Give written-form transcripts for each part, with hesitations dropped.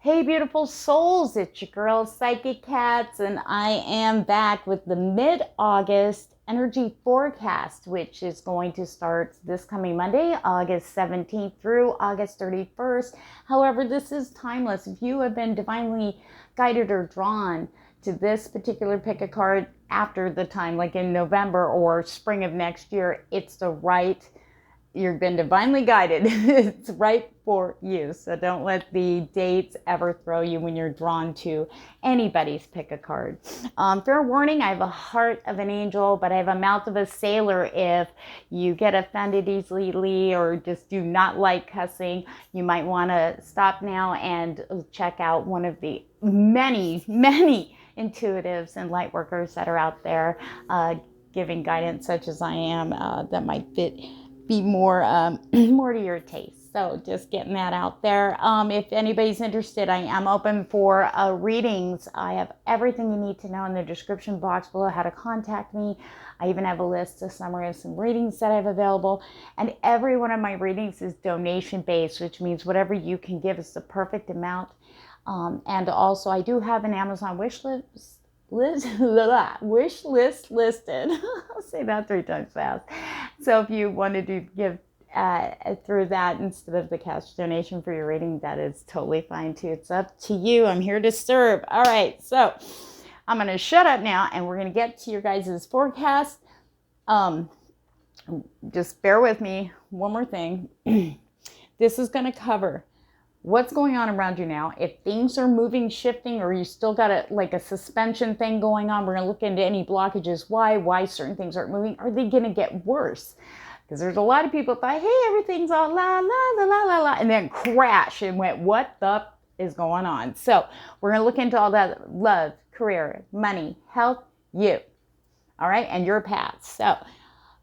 Hey, beautiful souls, it's your girl, Psychic Catz, and I am back with the mid-August energy forecast, which is going to start this coming Monday, August 17th through August 31st. However, this is timeless. If you have been divinely guided or drawn to this particular pick a card after the time, like in November or spring of next year, it's the right. You've been divinely guided. It's right for you. So don't let the dates ever throw you when you're drawn to anybody's pick a card. Fair warning, I have a heart of an angel, but I have a mouth of a sailor. If you get offended easily or just do not like cussing, you might want to stop now and check out one of the many intuitives and light workers that are out there giving guidance such as I am that might be more more to your taste. So just getting that out there. If anybody's interested, I am open for readings. I have everything you need to know in the description box below how to contact me. I even have a list, a summary of some readings that I have available. And every one of my readings is donation based, which means whatever you can give is the perfect amount. And also I do have an Amazon wish list listed. I'll say that 3 times fast. So if you wanted to give through that instead of the cash donation for your reading, that is totally fine too. It's up to you. I'm here to serve. All right, so I'm going to shut up now and we're going to get to your guys' forecast. Just bear with me. One more thing. This is going to cover what's going on around you now. If things are moving, shifting, or you still got a suspension thing going on, we're going to look into any blockages, why certain things aren't moving. Are they going to get worse? Because there's a lot of people thought, hey, everything's all la, la, la, la, la, la, and then crash and went, what the is going on? So we're going to look into all that: love, career, money, health, you. All right, and your path. So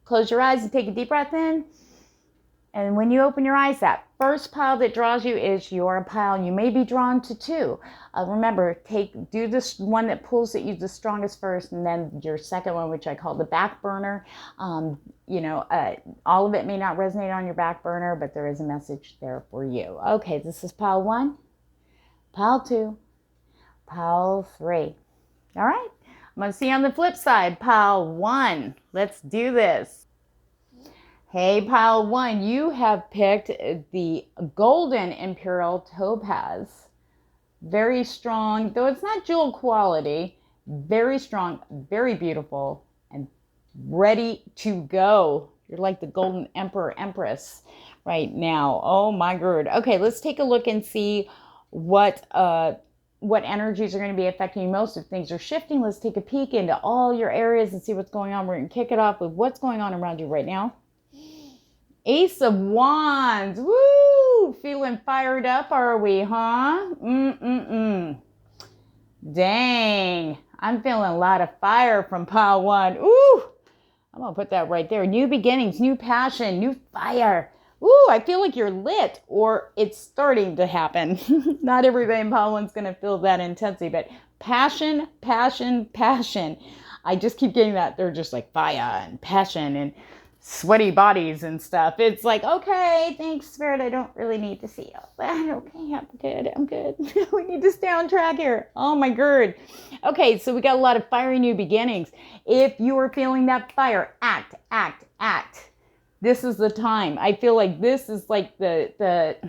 close your eyes and take a deep breath in. And when you open your eyes, that first pile that draws you is your pile. You may be drawn to 2. Remember, do this one that pulls at you the strongest first, and then your second one, which I call the back burner. All of it may not resonate on your back burner, but there is a message there for you. Okay, this is pile 1, pile 2, pile 3. All right, I'm going to see you on the flip side, pile 1. Let's do this. Hey, pile 1, you have picked the Golden Imperial Topaz. Very strong, though it's not jewel quality. Very strong, very beautiful, and ready to go. You're like the Golden Emperor, Empress right now. Oh my God. Okay, let's take a look and see what energies are going to be affecting you most. If things are shifting, let's take a peek into all your areas and see what's going on. We're going to kick it off with what's going on around you right now. Ace of Wands. Woo! Feeling fired up, are we, huh? Dang. I'm feeling a lot of fire from pile 1. Ooh! I'm going to put that right there. New beginnings, new passion, new fire. Ooh, I feel like you're lit, or it's starting to happen. Not everybody in pile 1's going to feel that intensity, but passion, passion, passion. I just keep getting that. They're just like fire and passion and sweaty bodies and stuff. It's like, okay, thanks, Spirit. I don't really need to see all that. Okay, I'm good. We need to stay on track here. Oh my God. Okay, so we got a lot of fiery new beginnings. If you are feeling that fire, act. This is the time. I feel like this is like like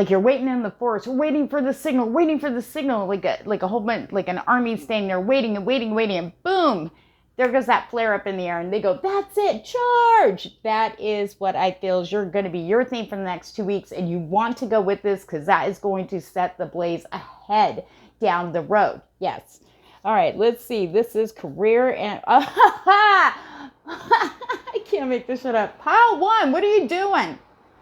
you're waiting in the forest, waiting for the signal, like a whole bunch, like an army standing there waiting, and boom, there goes that flare up in the air, and they go, that's it, charge. That is what I feel is going to be your theme for the next 2 weeks, and you want to go with this because that is going to set the blaze ahead down the road. Yes. All right, let's see. This is career and... I can't make this shit up. Pile 1, what are you doing?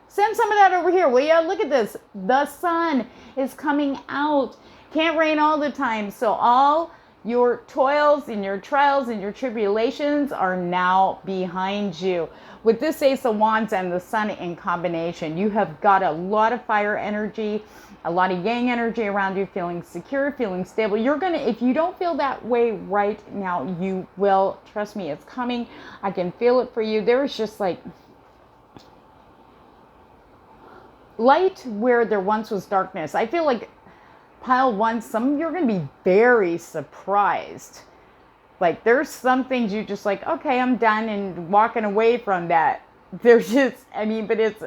Send some of that over here, will you? Look at this. The sun is coming out. Can't rain all the time, so all your toils and your trials and your tribulations are now behind you. With this Ace of Wands and the Sun in combination, you have got a lot of fire energy, a lot of yang energy around you, feeling secure, feeling stable. You're going to, if you don't feel that way right now, you will. Trust me, it's coming. I can feel it for you. There's just like light where there once was darkness. I feel like pile one, some of you are going to be very surprised. Like, there's some things you just like, okay, I'm done, and walking away from that. There's just, I mean, but it's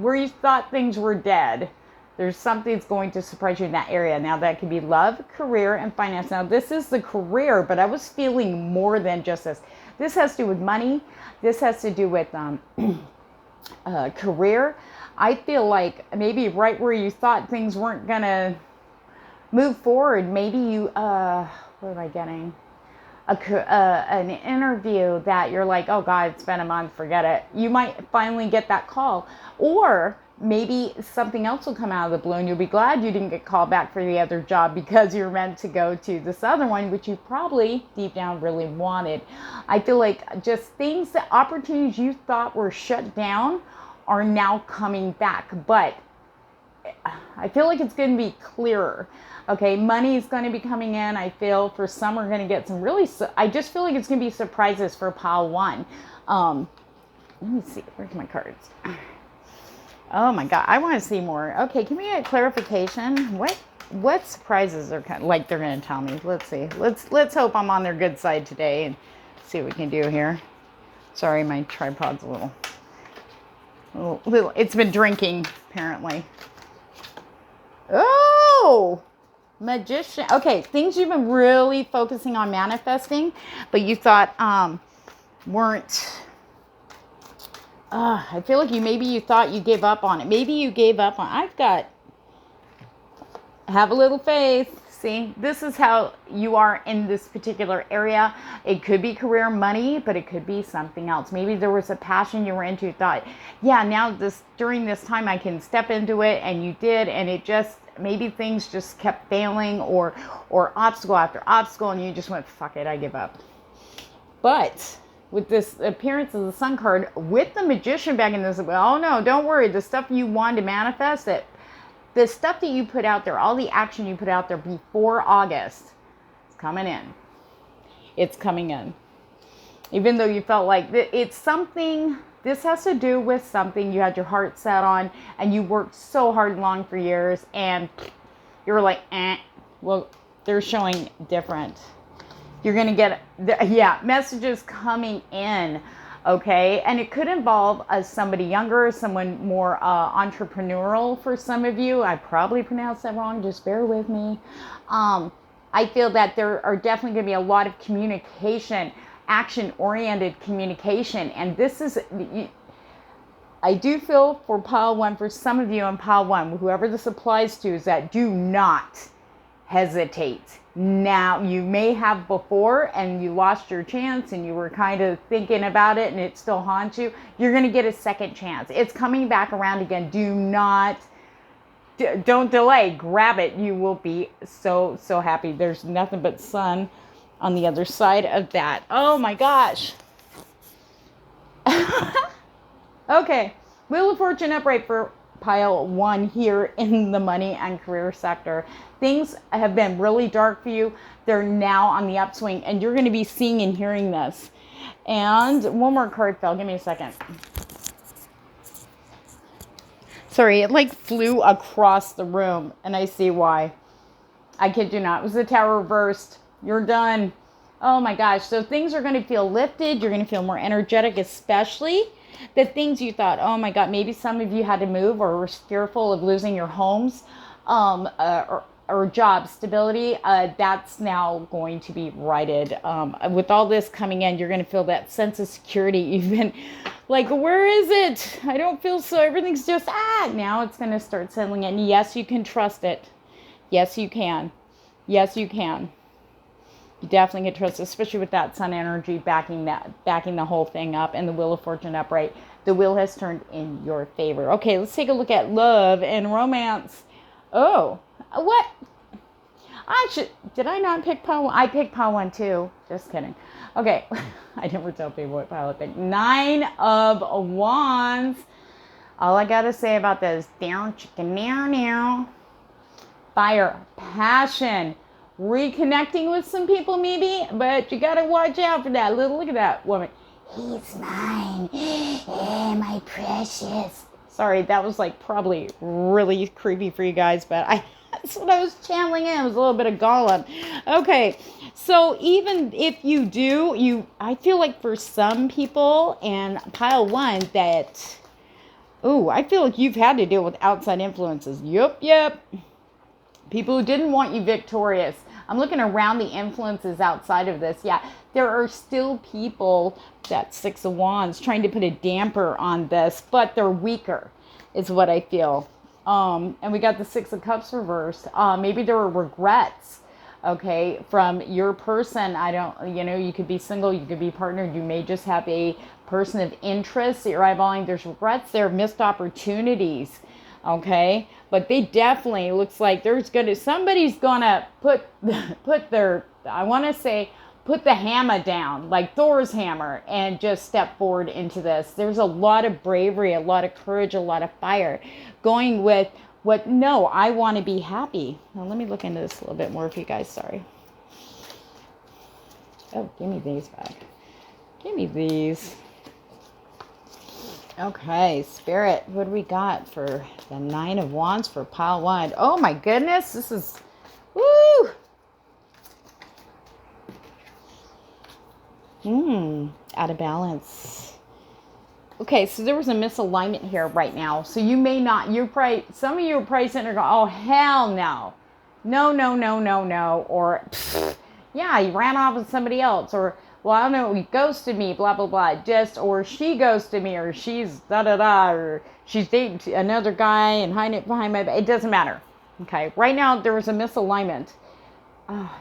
where you thought things were dead. There's something that's going to surprise you in that area. Now, that could be love, career, and finance. Now, this is the career, but I was feeling more than just this. This has to do with money. This has to do with career. I feel like maybe right where you thought things weren't going to move forward, maybe you, what am I getting? An interview that you're like, oh God, it's been a month, forget it. You might finally get that call. Or maybe something else will come out of the blue and you'll be glad you didn't get called back for the other job because you're meant to go to this other one, which you probably deep down really wanted. I feel like just things, that opportunities you thought were shut down are now coming back. But I feel like it's going to be clearer. Okay, money is going to be coming in. I feel for some are going to get some really, I just feel like it's going to be surprises for pile one. Let me see, where's my cards? Oh my God, I want to see more. Okay, can we get clarification? What surprises are kind of like they're going to tell me? Let's see. Let's hope I'm on their good side today and see what we can do here. Sorry, my tripod's a little. It's been drinking apparently. Oh, Magician. Okay, things you've been really focusing on manifesting, but you thought weren't. I feel like maybe you thought you gave up on it. Maybe you gave up on. Have a little faith. See, this is how you are in this particular area. It could be career, money, but it could be something else. Maybe there was a passion you were into. You thought, yeah, now during this time I can step into it, and you did, and it just, maybe things just kept failing, or obstacle after obstacle, and you just went, fuck it, I give up. But with this appearance of the Sun card, with the Magician back in this, oh no, don't worry, the stuff you wanted to manifest, the stuff that you put out there, all the action you put out there before August, it's coming in. It's coming in. Even though you felt like it's something, this has to do with something you had your heart set on, and you worked so hard and long for years, and you're like, well, they're showing different. You're going to get, messages coming in, okay? And it could involve somebody younger, someone more entrepreneurial for some of you. I probably pronounced that wrong. Just bear with me. I feel that there are definitely going to be a lot of communication, action-oriented communication. And this is, I do feel for pile one, for some of you on pile one, whoever this applies to, is that do not hesitate. Now, you may have before and you lost your chance and you were kind of thinking about it and it still haunts you. You're going to get a second chance. It's coming back around again. Don't delay. Grab it. You will be so happy. There's nothing but sun on the other side of that. Oh my gosh. Okay. Wheel of Fortune upright for pile one here in the money and career sector. Things have been really dark for you. They're now on the upswing, and you're going to be seeing and hearing this. And one more card fell. Give me a second. Sorry, it like flew across the room, and I see why. I kid you not. It was the Tower reversed. You're done. Oh my gosh. So things are going to feel lifted. You're going to feel more energetic, especially the things you thought, oh my God, maybe some of you had to move or were fearful of losing your homes or job stability. That's now going to be righted. With all this coming in, you're going to feel that sense of security. You've been like, where is it? I don't feel so. Everything's just, now it's going to start settling in. Yes, you can trust it. Yes, you can. Yes, you can. You definitely can trust, especially with that sun energy backing the whole thing up, and the Wheel of Fortune upright. The wheel has turned in your favor. Okay, let's take a look at love and romance. Oh, what? Did I not pick pile one? I picked pile one too. Just kidding. Okay, I never tell people what pile I picked. 9 of Wands. All I gotta say about this, down chicken now. Fire, passion. Reconnecting with some people maybe, but you gotta watch out for that. Look at that woman. He's mine. Hey, my precious. Sorry, that was like probably really creepy for you guys, but that's what I was channeling in. It was a little bit of Gollum. Okay, so even if you do, I feel like for some people, and pile one, that, I feel like you've had to deal with outside influences. Yep. People who didn't want you victorious. I'm looking around the influences outside of this. Yeah, there are still people, that Six of Wands, trying to put a damper on this, but they're weaker, is what I feel. And we got the Six of Cups reversed. Maybe there were regrets, okay, from your person. You could be single, you could be partnered, you may just have a person of interest that you're eyeballing. There's regrets there, missed opportunities. Okay, but they definitely, looks like somebody's gonna put their, put the hammer down, like Thor's hammer, and just step forward into this. There's a lot of bravery, a lot of courage, a lot of fire going with I want to be happy. Now let me look into this a little bit more for you guys. Sorry. Oh, give me these back. Give me these. Okay, Spirit, what do we got for the Nine of Wands for pile one? Oh my goodness, this is, woo! Out of balance. Okay, so there was a misalignment here right now. So you may not, some of you are probably sitting there going, oh, hell no. No. Or, yeah, you ran off with somebody else. Or, well, I don't know, he ghosted me, blah, blah, blah. Or she ghosted me, or she's da-da-da, or she's dating another guy and hiding it behind my back. It doesn't matter. Okay, right now there was a misalignment.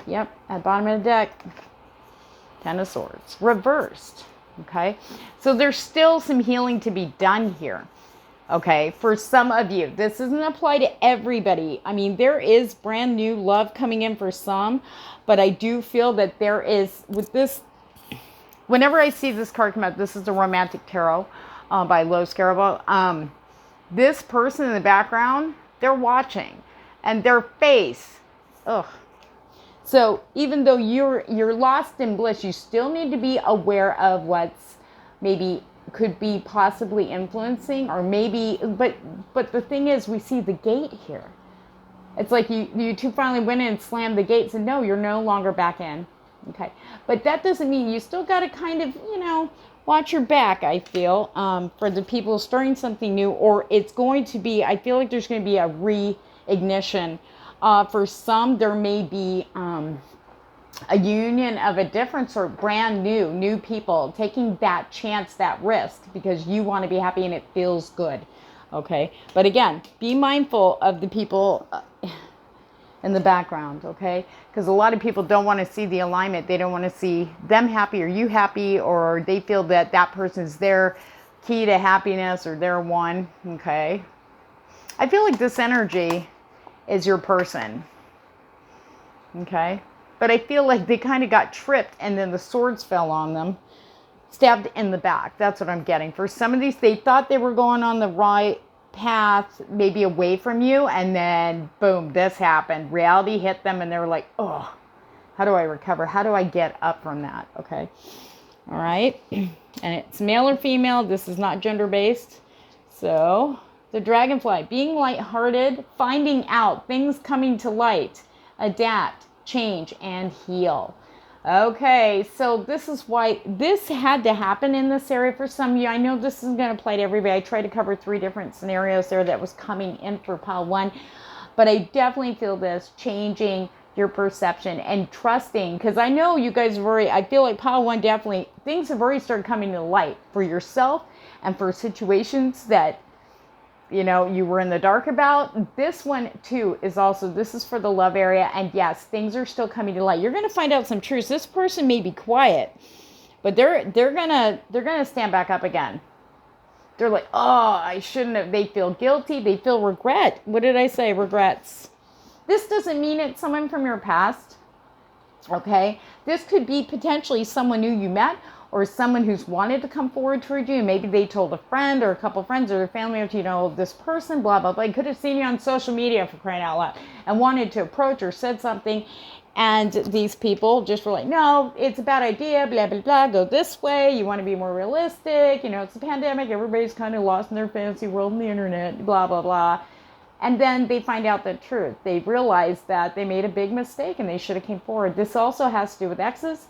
Yep, at the bottom of the deck, Ten of Swords, reversed. Okay, so there's still some healing to be done here. Okay, for some of you, this doesn't apply to everybody. I mean, there is brand new love coming in for some, but I do feel that there is, with this, whenever I see this card come out, this is the Romantic Tarot by Lo Scarabo. This person in the background, they're watching, and their face, So even though you're lost in bliss, you still need to be aware of what's maybe could be possibly influencing, or maybe, but the thing is, we see the gate here. It's like you two finally went in and slammed the gates, and no, you're no longer back in. Okay, but that doesn't mean, you still got to kind of, watch your back, I feel, for the people starting something new, or it's going to be, I feel like there's going to be a re-ignition. For some, there may be a union of a different sort, brand new people, taking that chance, that risk, because you want to be happy and it feels good. Okay, but again, be mindful of the people in the background, okay? Because a lot of people don't want to see the alignment. They don't want to see them happy or you happy, or they feel that that person's their key to happiness or their one, okay? I feel like this energy is your person, okay? But I feel like they kind of got tripped and then the swords fell on them, stabbed in the back. That's what I'm getting. For some of these, they thought they were going on the right path, maybe away from you, and then boom, this happened. Reality hit them and they were like, oh, how do I recover? How do I get up from that? Okay. All right. And it's male or female. This is not gender-based. So the dragonfly, being lighthearted, finding out, things coming to light, adapt, change, and heal. Okay, so this is why this had to happen in this area for some of you. I know this isn't going to apply to everybody. I tried to cover 3 different scenarios there that was coming in for pile 1, but I definitely feel this changing your perception and trusting, because I know you guys have already, I feel like pile 1 definitely, things have already started coming to light for yourself and for situations that you were in the dark about. This one too is also, this is for the love area. And yes, things are still coming to light. You're going to find out some truths. This person may be quiet, but they're going to stand back up again. They're like, oh, I shouldn't have. They feel guilty. They feel regret. What did I say? Regrets. This doesn't mean it's someone from your past. Okay. This could be potentially someone new you met, or someone who's wanted to come forward toward you. Maybe they told a friend or a couple friends or their family, or, you know, this person, blah, blah, blah. Could have seen you on social media, for crying out loud, and wanted to approach or said something. And these people just were like, no, it's a bad idea, blah, blah, blah, go this way. You want to be more realistic. You know, it's a pandemic. Everybody's kind of lost in their fantasy world on the internet, blah, blah, blah. And then they find out the truth. They realize that they made a big mistake and they should have came forward. This also has to do with exes,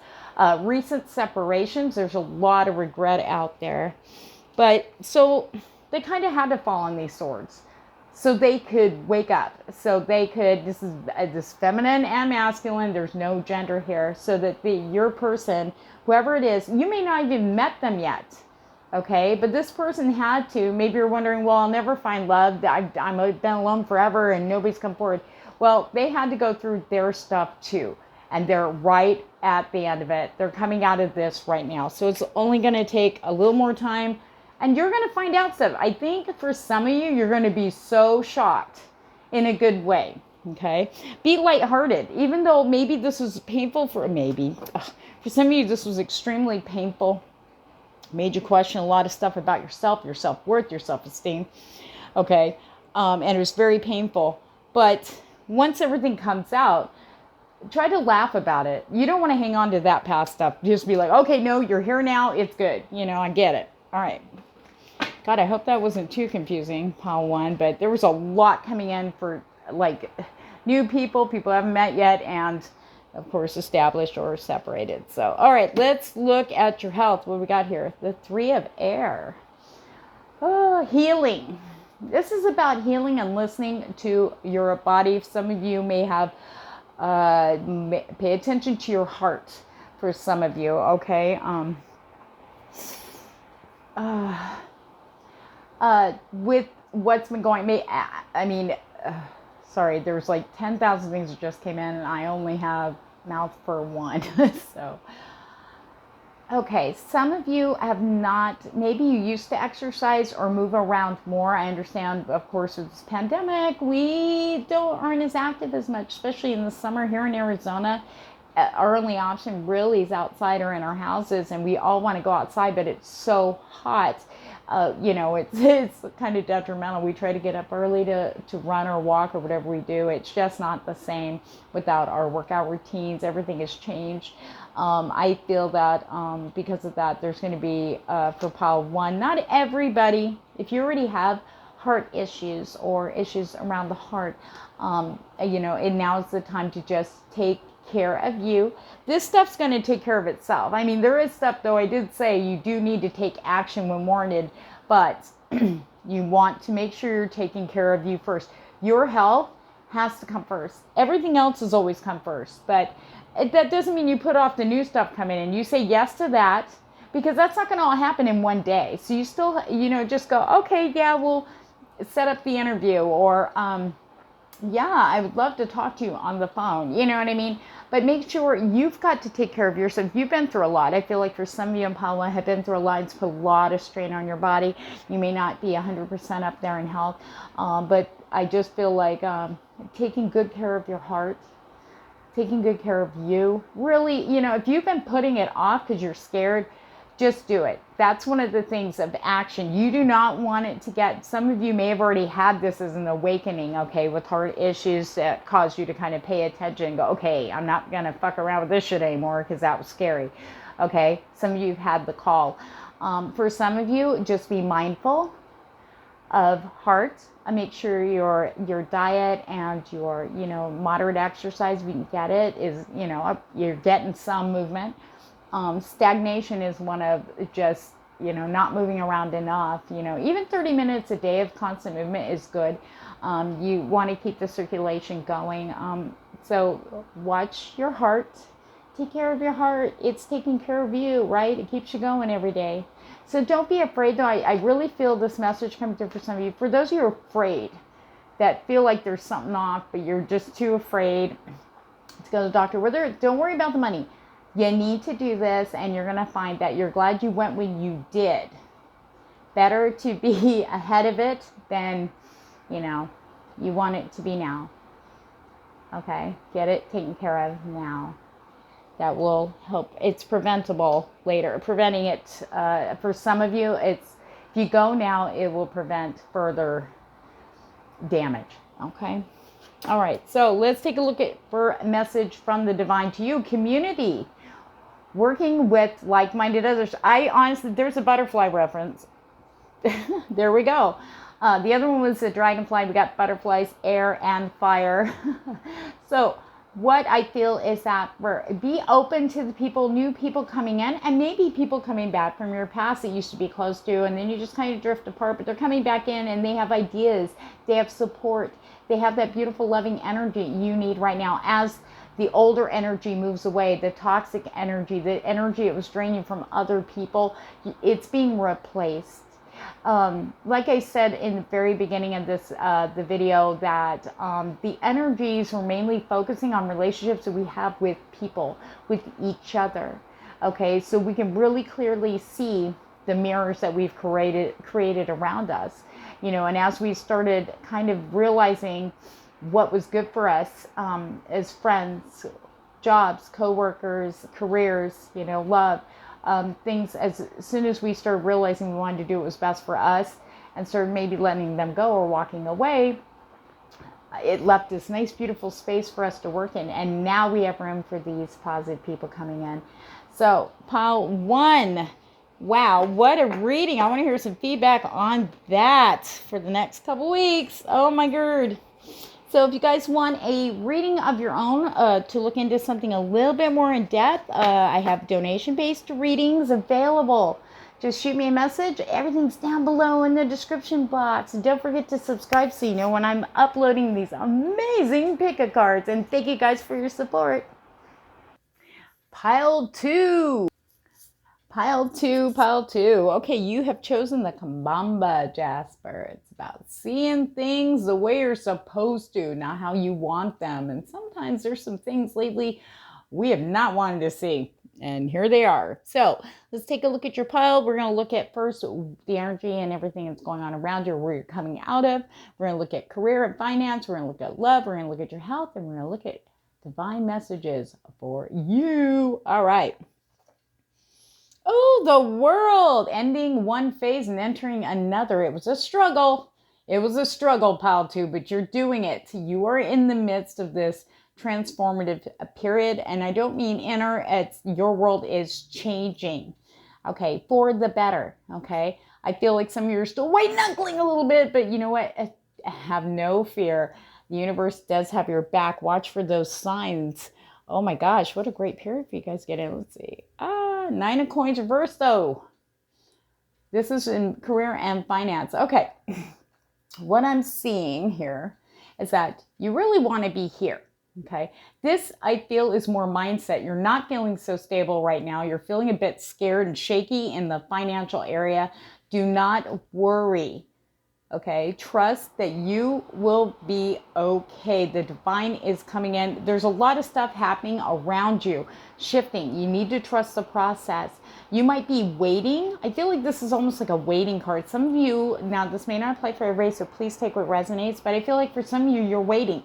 recent separations. There's a lot of regret out there. But so they kind of had to fall on these swords so they could wake up. So they could, this is this feminine and masculine. There's no gender here. So that your person, whoever it is, you may not even met them yet. Okay, but this person had to. Maybe you're wondering, well, I'll never find love. I've been alone forever and nobody's come forward. Well, they had to go through their stuff too. And they're right at the end of it. They're coming out of this right now. So it's only going to take a little more time. And you're going to find out stuff. I think for some of you, you're going to be so shocked in a good way. Okay, be lighthearted. Even though maybe this was painful for some of you, this was extremely painful. Made you question a lot of stuff about yourself, your self-worth, your self-esteem. Okay. And it was very painful. But once everything comes out, try to laugh about it. You don't want to hang on to that past stuff. Just be like, okay, no, you're here now. It's good. You know, I get it. All right. God, I hope that wasn't too confusing, pile one. But there was a lot coming in for like new people I haven't met yet, and of course, established or separated. So, all right, let's look at your health. What we got here? The Three of Air. Oh, healing. This is about healing and listening to your body. Some of you may have, pay attention to your heart for some of you, okay? With what's been going, sorry, there's like 10,000 things that just came in and I only have mouth for one. So, okay, some of you have not, maybe you used to exercise or move around more. I understand, of course, with this pandemic, we aren't as active as much, especially in the summer here in Arizona. Our only option really is outside or in our houses, and we all want to go outside, but it's so hot. You know, it's kind of detrimental. We try to get up early to run or walk or whatever we do. It's just not the same without our workout routines. Everything has changed. I feel that because of that, there's going to be, for pile one, not everybody, if you already have heart issues or issues around the heart, you know, and now is the time to just take care of you. This stuff's going to take care of itself. I mean, there is stuff, though, I did say you do need to take action when warranted, but you want to make sure you're taking care of you first. Your health has to come first. Everything else has always come first, but that doesn't mean you put off the new stuff coming in. You say yes to that, because that's not going to all happen in one day. So you still, you know, just go, okay, yeah, we'll set up the interview, or yeah, I would love to talk to you on the phone. You know what I mean? But make sure you've got to take care of yourself. You've been through a lot. I feel like for some of you in Paula have been through a lot. It's put a lot of strain on your body. You may not be 100% up there in health. But I just feel like taking good care of your heart, taking good care of you. Really, you know, if you've been putting it off because you're scared, just do it. That's one of the things of action. You do not want it to get, some of you may have already had this as an awakening, okay, with heart issues that caused you to kind of pay attention and go, okay, I'm not going to fuck around with this shit anymore because that was scary. Okay, some of you have had the call. For some of you, just be mindful of heart. Make sure your diet and your, you know, moderate exercise, if you can get it, is, you know, you're getting some movement. Stagnation is one of just, you know, not moving around enough. You know, even 30 minutes a day of constant movement is good. You want to keep the circulation going. So watch your heart. Take care of your heart. It's taking care of you, right? It keeps you going every day. So don't be afraid, though. I really feel this message coming through for some of you. For those of you who are afraid, that feel like there's something off, but you're just too afraid to go to the doctor. Don't worry about the money. You need to do this, and you're going to find that you're glad you went when you did. Better to be ahead of it than, you know, you want it to be now. Okay? Get it taken care of now. that will help. It's preventable later. Preventing it, for some of you, it's, if you go now, it will prevent further damage. Okay. All right. So let's take a look at for a message from the divine to you, community. Working with like-minded others. I honestly, there's a butterfly reference. There we go. The other one was the dragonfly. We got butterflies, air, and fire. So what I feel is that be open to the people, new people coming in, and maybe people coming back from your past that you used to be close to, and then you just kind of drift apart, but they're coming back in and they have ideas, they have support, they have that beautiful, loving energy you need right now as the older energy moves away, the toxic energy, the energy it was draining from other people, it's being replaced. Like I said in the very beginning of this, the video, that the energies are mainly focusing on relationships that we have with people, with each other. Okay, so we can really clearly see the mirrors that we've created around us, you know, and as we started kind of realizing what was good for us as friends, jobs, co-workers, careers, you know, love, things, as soon as we started realizing we wanted to do what was best for us and started maybe letting them go or walking away, it left this nice, beautiful space for us to work in. And now we have room for these positive people coming in. So pile 1, wow, what a reading. I want to hear some feedback on that for the next couple weeks. Oh my God. So if you guys want a reading of your own to look into something a little bit more in depth, I have donation-based readings available. Just shoot me a message. Everything's down below in the description box. Don't forget to subscribe so you know when I'm uploading these amazing pick-a-cards. And thank you guys for your support. Pile 2. Pile 2. Okay, you have chosen the Kambamba, Jasper. It's about seeing things the way you're supposed to, not how you want them. And sometimes there's some things lately we have not wanted to see. And here they are. So let's take a look at your pile. We're going to look at first the energy and everything that's going on around you, where you're coming out of. We're going to look at career and finance. We're going to look at love. We're going to look at your health. And we're going to look at divine messages for you. All right. Oh, the world, ending one phase and entering another. It was a struggle. It was a struggle, pile 2, but you're doing it. You are in the midst of this transformative period. And I don't mean inner, it's your world is changing. Okay, for the better. Okay, I feel like some of you are still white knuckling a little bit, but you know what? Have no fear. The universe does have your back. Watch for those signs. Oh my gosh, what a great period for you guys to get in. Let's see. 9 of coins reversed though. This is in career and finance. Okay. What I'm seeing here is that you really want to be here. Okay. This, I feel, is more mindset. You're not feeling so stable right now. You're feeling a bit scared and shaky in the financial area. Do not worry. Okay, trust that you will be okay. The divine is coming in. There's a lot of stuff happening around you, shifting. You need to trust the process. You might be waiting. I feel like this is almost like a waiting card. Some of you, now this may not apply for everybody, so please take what resonates, but I feel like for some of you, you're waiting.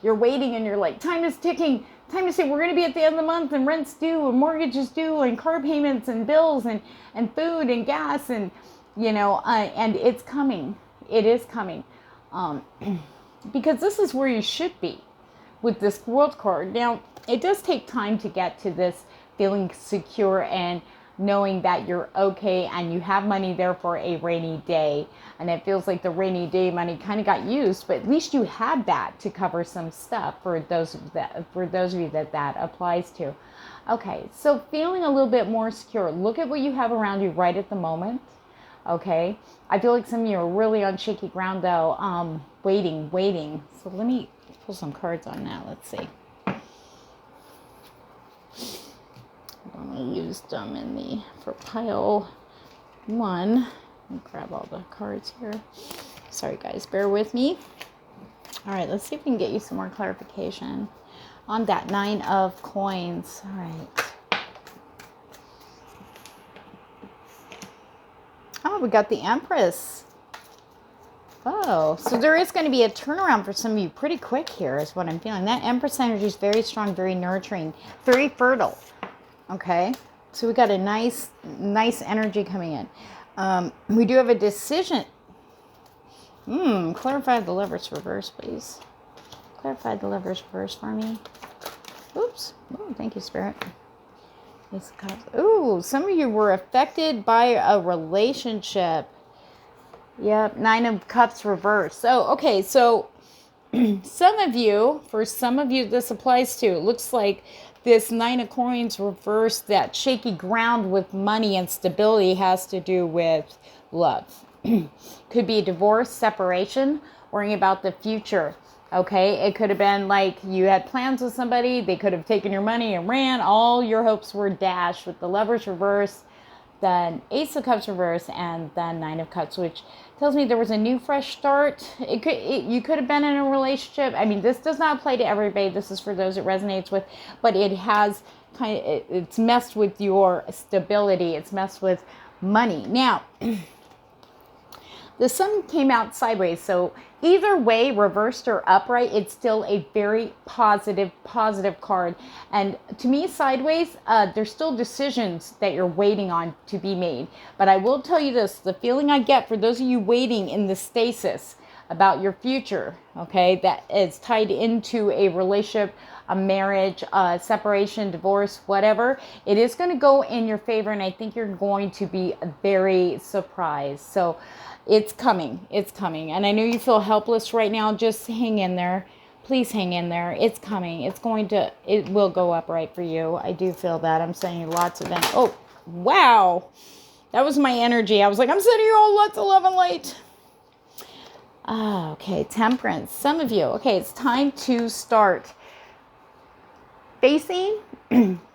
You're waiting and you're like, time is ticking. Time to say we're going to be at the end of the month and rent's due and mortgages due and car payments and bills and food and gas and, you know, and it's coming. It is coming, because this is where you should be with this world card. Now, it does take time to get to this feeling secure and knowing that you're okay and you have money there for a rainy day. And it feels like the rainy day money kind of got used, but at least you had that to cover some stuff for those of you that applies to. Okay, so feeling a little bit more secure. Look at what you have around you right at the moment. Okay, I feel like some of you are really on shaky ground though, waiting. So let me pull some cards on that. Let's see. I'm going to use them for pile 1. Let me grab all the cards here. Sorry guys, bear with me. All right, let's see if we can get you some more clarification on that 9 of coins. All right. Oh, we got the Empress. Oh, so there is going to be a turnaround for some of you pretty quick here is what I'm feeling. That Empress energy is very strong, very nurturing, very fertile. Okay, so we got a nice energy coming in. We do have a decision. Clarify the Lover's reverse, please. Clarify the Lover's reverse for me. Oops. Oh, thank you, Spirit. Ooh, some of you were affected by a relationship. Yep, 9 of Cups reverse. So, okay, so for some of you, this applies to. It looks like this 9 of Coins reverse, that shaky ground with money and stability has to do with love. Could be a divorce, separation, worrying about the future. Okay, it could have been like you had plans with somebody, they could have taken your money and ran, all your hopes were dashed with the Lovers reverse, then Ace of Cups reverse, and then 9 of Cups, which tells me there was a new fresh start. You could have been in a relationship. I mean, this does not apply to everybody. This is for those it resonates with, but it has it's messed with your stability. It's messed with money. Now, the Sun came out sideways, so either way, reversed or upright, it's still a very positive card. And to me, sideways, there's still decisions that you're waiting on to be made. But I will tell you this, the feeling I get for those of you waiting in the stasis about your future, okay, that is tied into a relationship, a marriage, separation, divorce, whatever, it is going to go in your favor, and I think you're going to be very surprised. So it's coming. It's coming. And I know you feel helpless right now. Just hang in there. Please hang in there. It's coming. It will go upright for you. I do feel that. I'm sending you lots of them. Oh, wow. That was my energy. I was like, I'm sending you all lots of love and light. Okay, Temperance. Some of you. Okay, it's time to start facing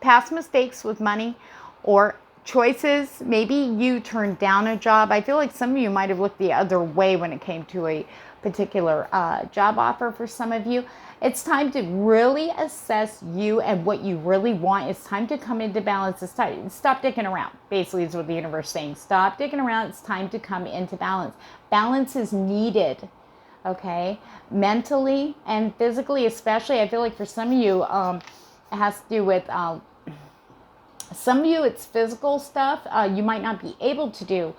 past mistakes with money or choices. Maybe you turned down a job. I feel like some of you might have looked the other way when it came to a particular job offer for some of you. It's time to really assess you and what you really want. It's time to come into balance. It's time. Stop dicking around. Basically, is what the universe is saying. Stop dicking around. It's time to come into balance. Balance is needed. Okay? Mentally and physically, especially. I feel like for some of you, it has to do with some of you, it's physical stuff. You might not be able to do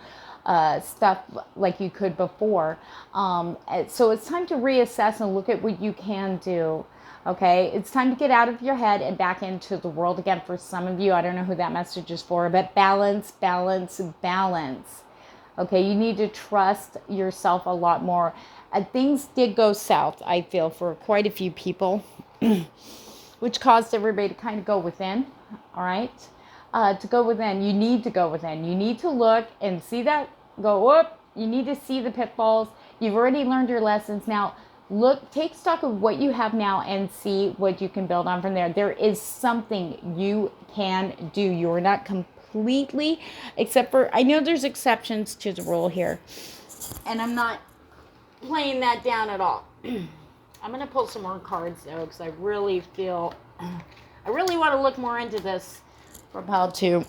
stuff like you could before. So it's time to reassess and look at what you can do. Okay, it's time to get out of your head and back into the world again. For some of you, I don't know who that message is for, but balance, balance, balance. Okay, you need to trust yourself a lot more. Things did go south, I feel, for quite a few people, which caused everybody to kind of go within. All right. To go within, you need to go within. You need to look and see that, go up. You need to see the pitfalls. You've already learned your lessons. Now, look, take stock of what you have now and see what you can build on from there. There is something you can do. You're not completely, except for, I know there's exceptions to the rule here. And I'm not playing that down at all. I'm going to pull some more cards, though, because I really feel, I really want to look more into this. From how to.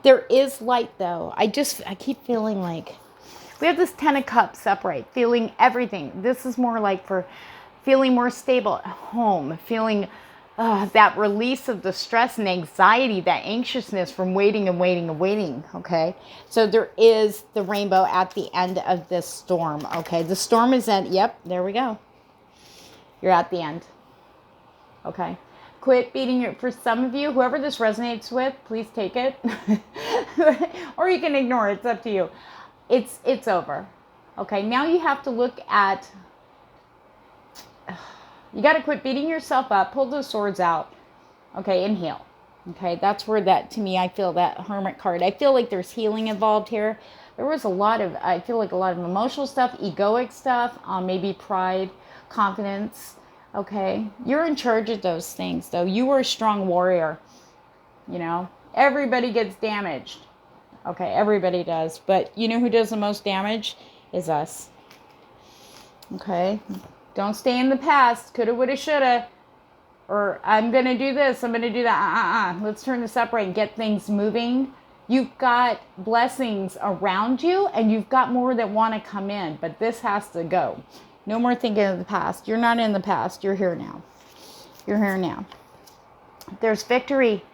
There is light, though. I keep feeling like we have this 10 of Cups upright, feeling everything. This is more like for feeling more stable at home, feeling that release of the stress and anxiety, that anxiousness from waiting and waiting and waiting. Okay, so there is the rainbow at the end of this storm. Okay, the storm is at. Yep, there we go. You're at the end. Okay. Quit beating your, for some of you, whoever this resonates with, please take it. Or you can ignore it. It's up to you. It's over. Okay, now you have to look at, you got to quit beating yourself up. Pull those swords out. Okay, and heal. Okay, that's where that, to me, I feel that Hermit card. I feel like there's healing involved here. There was I feel like a lot of emotional stuff, egoic stuff, maybe pride, confidence. Okay, you're in charge of those things, though. You were a strong warrior. You know, everybody gets damaged. Okay, everybody does. But you know who does the most damage? Is us. Okay, don't stay in the past. Coulda, woulda, shoulda. Or I'm going to do this. I'm going to do that. Let's turn this upright and get things moving. You've got blessings around you, and you've got more that want to come in, but this has to go. No more thinking of the past. You're not in the past. You're here now. You're here now. There's victory.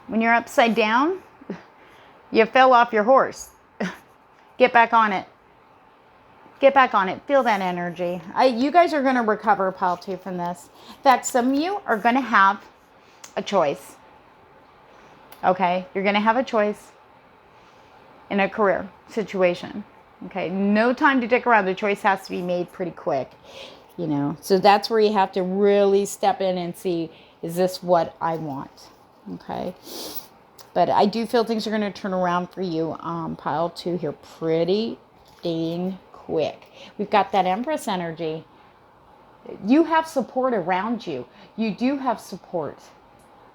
When you're upside down, you fell off your horse. Get back on it. Get back on it. Feel that energy. You guys are going to recover, pile 2, from this. In fact, some of you are going to have a choice. Okay? You're going to have a choice in a career situation. Okay? No time to dick around. The choice has to be made pretty quick. You know? So that's where you have to really step in and see, is this what I want? Okay? But I do feel things are going to turn around for you, pile 2 here, pretty dang quick. We've got that Empress energy. You have support around you. You do have support.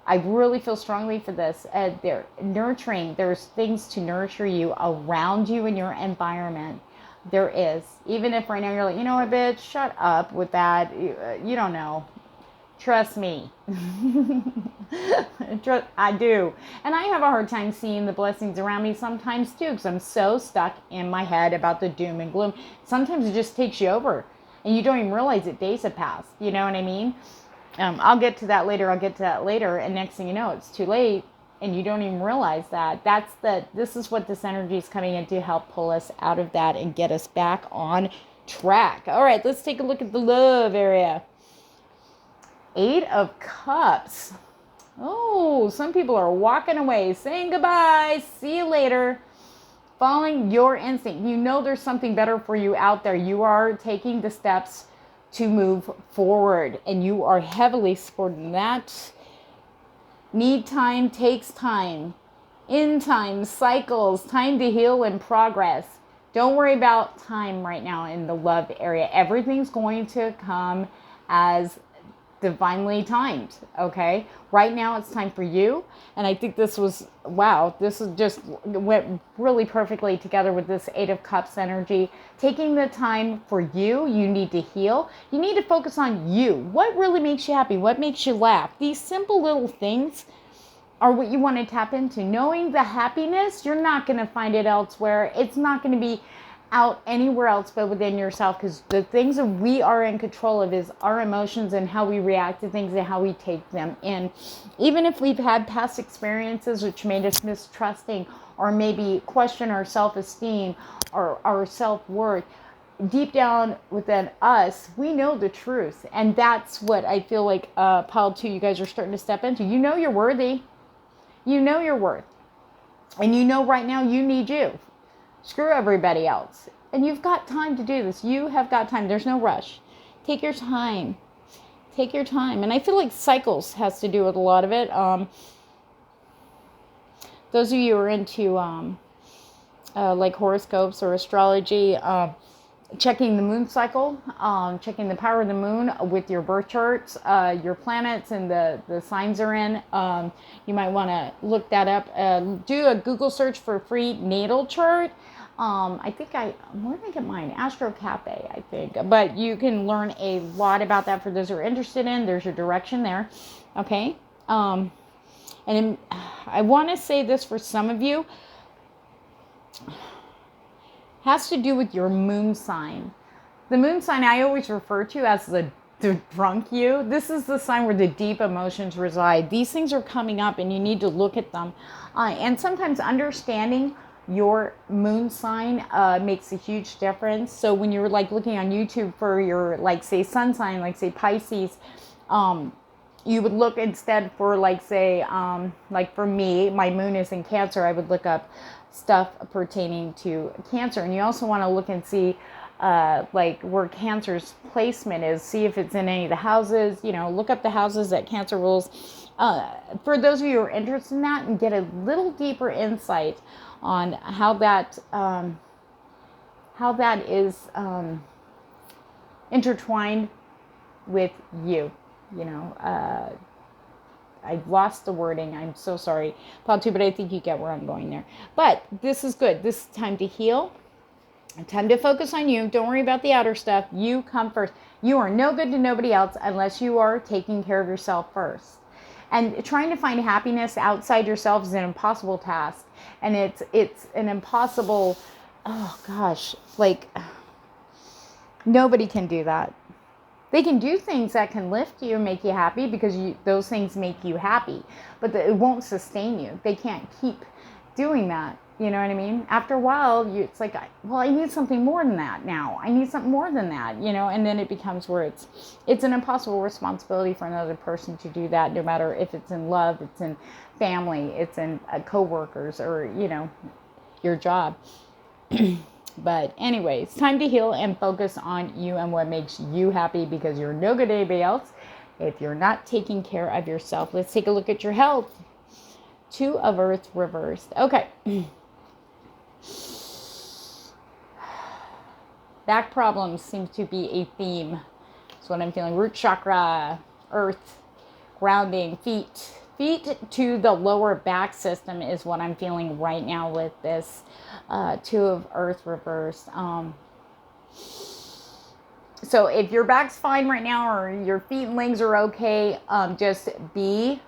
I really feel strongly for this. They're nurturing. There's things to nurture you around you in your environment. There is. Even if right now you're like, you know what, bitch, shut up with that. You don't know. Trust me. I do. And I have a hard time seeing the blessings around me sometimes too, because I'm so stuck in my head about the doom and gloom. Sometimes it just takes you over and you don't even realize it. Days have passed. You know what I mean? I'll get to that later. And next thing you know, it's too late. And you don't even realize that. This is what this energy is coming in to help pull us out of that and get us back on track. All right, let's take a look at the love area. 8 of Cups. Oh, some people are walking away, saying goodbye, see you later, following your instinct. You know there's something better for you out there. You are taking the steps to move forward, and you are heavily supporting that. Need time takes time. In time, cycles, time to heal and progress. Don't worry about time right now in the love area. Everything's going to come as divinely timed, okay? Right now it's time for you, and I think this was, wow, this is just went really perfectly together with this 8 of Cups energy. Taking the time for you. You need to heal. You need to focus on you. What really makes you happy? What makes you laugh? These simple little things are what you want to tap into. Knowing the happiness, you're not going to find it elsewhere. It's not going to be out anywhere else but within yourself, because the things that we are in control of is our emotions and how we react to things and how we take them in. Even if we've had past experiences which made us mistrusting or maybe question our self-esteem or our self-worth, deep down within us, we know the truth. And that's what I feel like pile 2, you guys are starting to step into. You know you're worthy. You know your worth. And you know right now you need you. Screw everybody else. And you've got time to do this. You have got time. There's no rush. Take your time. Take your time. And I feel like cycles has to do with a lot of it. Those of you who are into like horoscopes or astrology, checking the moon cycle, checking the power of the moon with your birth charts, your planets and the signs are in. You might want to look that up. Do a Google search for free natal chart. I think where did I get mine? Astro Cafe, I think. But you can learn a lot about that for those who are interested in. There's your direction there. Okay. And I want to say this for some of you. Has to do with your moon sign. The moon sign I always refer to as the drunk you. This is the sign where the deep emotions reside. These things are coming up and you need to look at them. And sometimes understanding your moon sign makes a huge difference. So when you're like looking on YouTube for your, like, say, sun sign, like say Pisces, you would look instead for, like, say, like for me, my moon is in Cancer. I would look up stuff pertaining to Cancer. And you also want to look and see like where Cancer's placement is. See if it's in any of the houses. You know, look up the houses that Cancer rules. For those of you who are interested in that and get a little deeper insight on how that is intertwined with you. You know, I've lost the wording. I'm so sorry, Paul, too, but I think you get where I'm going there. But this is good. This is time to heal. Time to focus on you. Don't worry about the outer stuff. You come first. You are no good to nobody else unless you are taking care of yourself first. And trying to find happiness outside yourself is an impossible task. And it's an impossible, oh gosh, like nobody can do that. They can do things that can lift you and make you happy because those things make you happy, but it won't sustain you. They can't keep doing that. You know what I mean? After a while, it's like, well, I need something more than that now. I need something more than that, you know, and then it becomes where it's an impossible responsibility for another person to do that, no matter if it's in love, it's in family, it's in coworkers, or, you know, your job. But anyway, it's time to heal and focus on you and what makes you happy, because you're no good to anybody else if you're not taking care of yourself. Let's take a look at your health. 2 of Earth reversed. Okay. Back problems seem to be a theme. That's what I'm feeling. Root chakra, earth, grounding, feet. Feet to the lower back system is what I'm feeling right now with this 2 of Earth reversed. So if your back's fine right now, or your feet and legs are okay, just be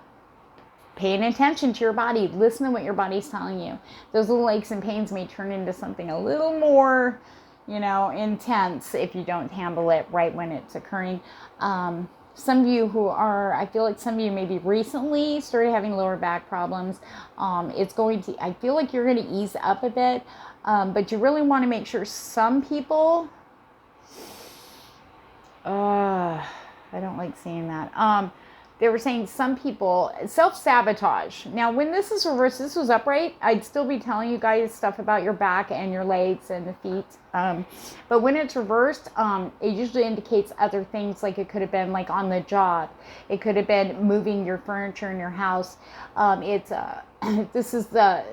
paying attention to your body. Listen to what your body's telling you. Those little aches and pains may turn into something a little more, you know, intense if you don't handle it right when it's occurring. Some of you who are, I feel like some of you maybe recently started having lower back problems. It's going to, I feel like you're going to ease up a bit, but you really want to make sure. Some people, I don't like seeing that. They were saying some people self-sabotage. Now, when this is reversed, this was upright, I'd still be telling you guys stuff about your back and your legs and the feet. But when it's reversed, it usually indicates other things, like it could have been like on the job. It could have been moving your furniture in your house. This is the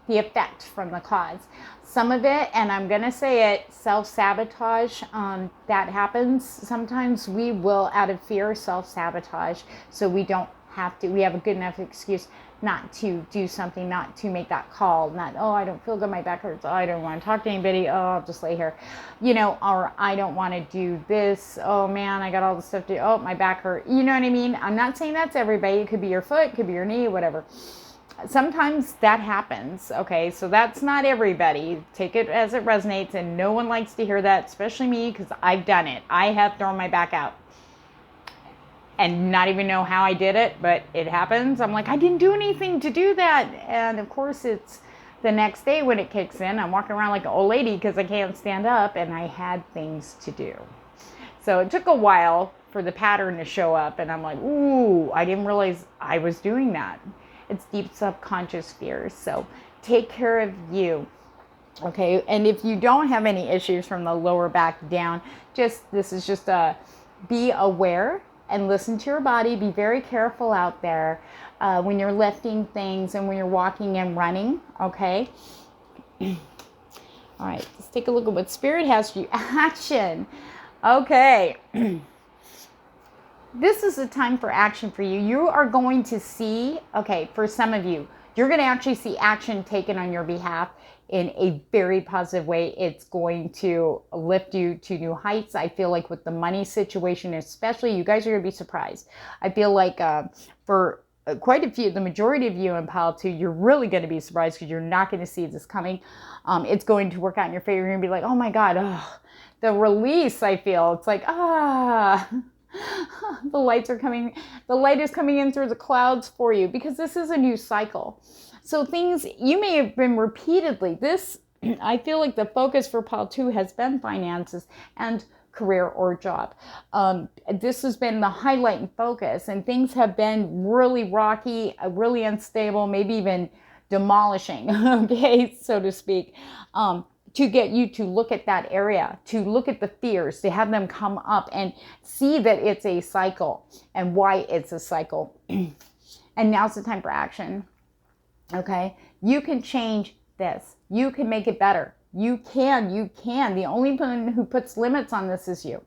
effect from the cause. Some of it, and I'm going to say it, self-sabotage, that happens. Sometimes we will, out of fear, self-sabotage, so we don't have to, we have a good enough excuse not to do something, not to make that call, not, oh, I don't feel good, my back hurts, oh, I don't want to talk to anybody, oh, I'll just lay here, you know, or I don't want to do this, oh man, I got all the stuff to do, oh, my back hurt, you know what I mean? I'm not saying that's everybody. It could be your foot, it could be your knee, whatever. Sometimes that happens, okay? So that's not everybody. Take it as it resonates, and no one likes to hear that, especially me, because I've done it. I have thrown my back out and not even know how I did it, but it happens. I'm like, I didn't do anything to do that. And of course, it's the next day when it kicks in. I'm walking around like an old lady because I can't stand up, and I had things to do. So it took a while for the pattern to show up, and I'm like, ooh, I didn't realize I was doing that. It's deep subconscious fears. So take care of you. Okay. And if you don't have any issues from the lower back down, this is just be aware and listen to your body. Be very careful out there when you're lifting things and when you're walking and running. Okay. All right. Let's take a look at what Spirit has for you. Action. Okay. This is a time for action for you. You are going to see, okay, for some of you, you're going to actually see action taken on your behalf in a very positive way. It's going to lift you to new heights. I feel like with the money situation, especially, you guys are going to be surprised. I feel like for quite a few, the majority of you in Pile 2, you're really going to be surprised because you're not going to see this coming. It's going to work out in your favor. You're going to be like, oh my God, the release, I feel. It's like, the light is coming in through the clouds for you, because this is a new cycle. So things you may have been repeatedly, I feel like the focus for Pile 2 has been finances and career or job. This has been the highlight and focus, and things have been really rocky, really unstable, maybe even demolishing, okay, so to speak. To get you to look at that area, to look at the fears, to have them come up and see that it's a cycle and why it's a cycle. And now's the time for action. Okay? You can change this. You can make it better. You can. The only one who puts limits on this is you.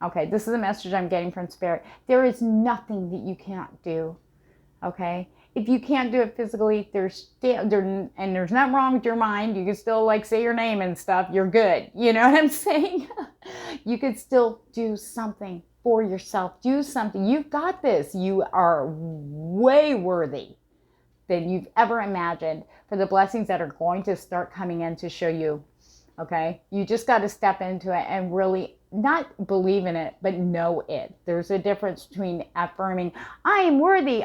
Okay? This is a message I'm getting from Spirit. There is nothing that you can't do. Okay? If you can't do it physically, there's nothing wrong with your mind. You can still like say your name and stuff. You're good. You know what I'm saying? You could still do something for yourself. Do something. You've got this. You are way worthy than you've ever imagined for the blessings that are going to start coming in to show you. Okay? You just got to step into it and really not believe in it, but know it. There's a difference between affirming, I am worthy,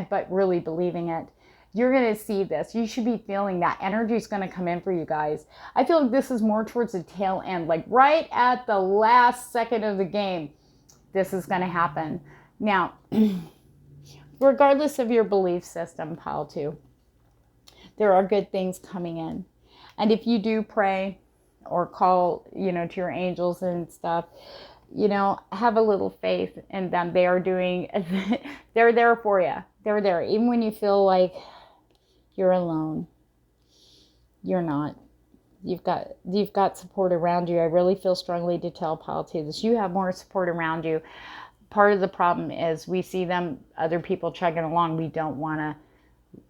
but really believing it. You're going to see this. You should be feeling that energy is going to come in for you guys. I feel like this is more towards the tail end, like right at the last second of the game. This is going to happen. Now, regardless of your belief system, pile 2, there are good things coming in. And if you do pray or call, to your angels and stuff, have a little faith in them. They are doing, they're there for you. They're there. Even when you feel like you're alone, you're not. You've got support around you. I really feel strongly to tell pile 2 this. You have more support around you. Part of the problem is we see other people chugging along. We don't want to,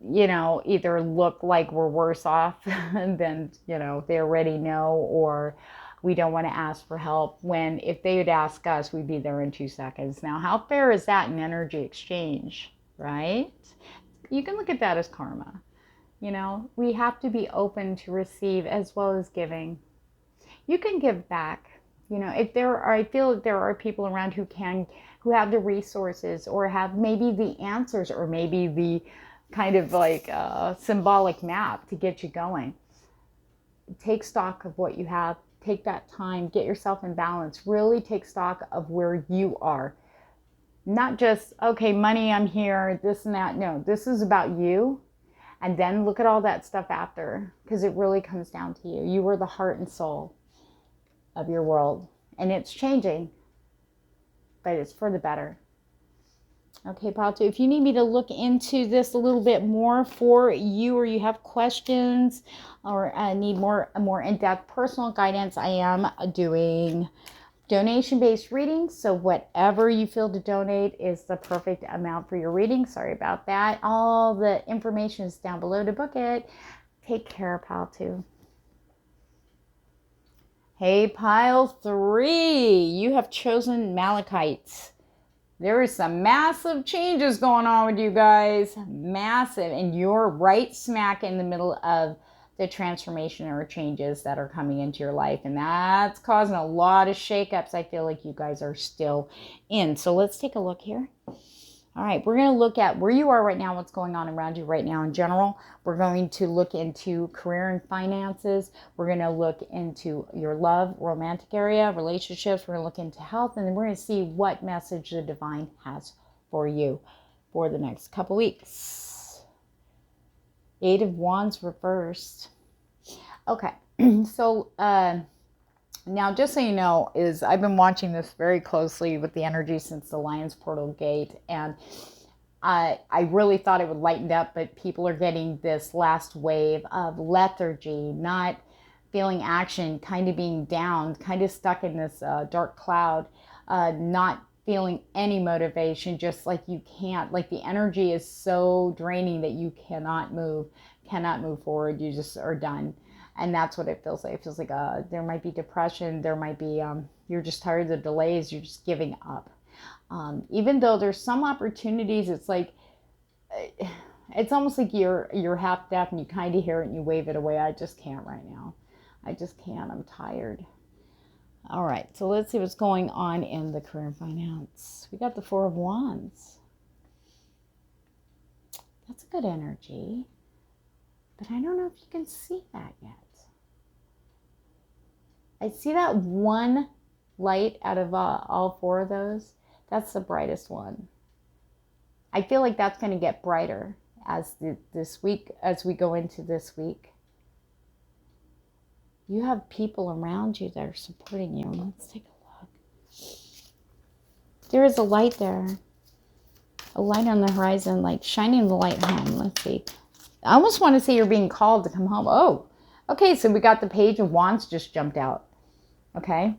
either look like we're worse off than, they already know, or we don't want to ask for help, when if they would ask us, we'd be there in 2 seconds. Now, how fair is that in energy exchange, right? You can look at that as karma. We have to be open to receive as well as giving. You can give back. I feel that there are people around who have the resources, or have maybe the answers, or maybe the kind of like symbolic map to get you going. Take stock of what you have. Take that time. Get yourself in balance. Really take stock of where you are. Not just, okay, money, I'm here, this and that. No, this is about you. And then look at all that stuff after, because it really comes down to you. You are the heart and soul of your world. And it's changing, but it's for the better. Okay, pile 2, if you need me to look into this a little bit more for you, or you have questions, or need more in-depth personal guidance, I am doing donation-based readings. So whatever you feel to donate is the perfect amount for your reading. Sorry about that. All the information is down below to book it. Take care, pile 2. Hey, pile 3, you have chosen Malachites. There is some massive changes going on with you guys. Massive. And you're right smack in the middle of the transformation or changes that are coming into your life. And that's causing a lot of shakeups I feel like you guys are still in. So let's take a look here. All right, we're going to look at where you are right now, what's going on around you right now in general. We're going to look into career and finances. We're going to look into your love, romantic area, relationships. We're going to look into health, and then we're going to see what message the divine has for you for the next couple weeks. 8 of Wands reversed. Okay, so now, just so you know, I've been watching this very closely with the energy since the Lion's Portal Gate, and I really thought it would lighten up, but people are getting this last wave of lethargy, not feeling action, kind of being down, kind of stuck in this dark cloud, not feeling any motivation, just like you can't, like the energy is so draining that you cannot move forward, you just are done. And that's what it feels like. It feels like there might be depression. There might be, you're just tired of the delays. You're just giving up. Even though there's some opportunities, it's like, it's almost like you're half deaf and you kind of hear it and you wave it away. I just can't right now. I just can't. I'm tired. All right. So let's see what's going on in the career and finance. We got the 4 of Wands. That's a good energy. But I don't know if you can see that yet. I see that one light out of all 4 of those. That's the brightest one. I feel like that's going to get brighter as this week, as we go into this week. You have people around you that are supporting you. Let's take a look. There is a light there. A light on the horizon, like shining the light home. Let's see. I almost want to say you're being called to come home. Oh, okay. So we got the Page of Wands just jumped out. Okay.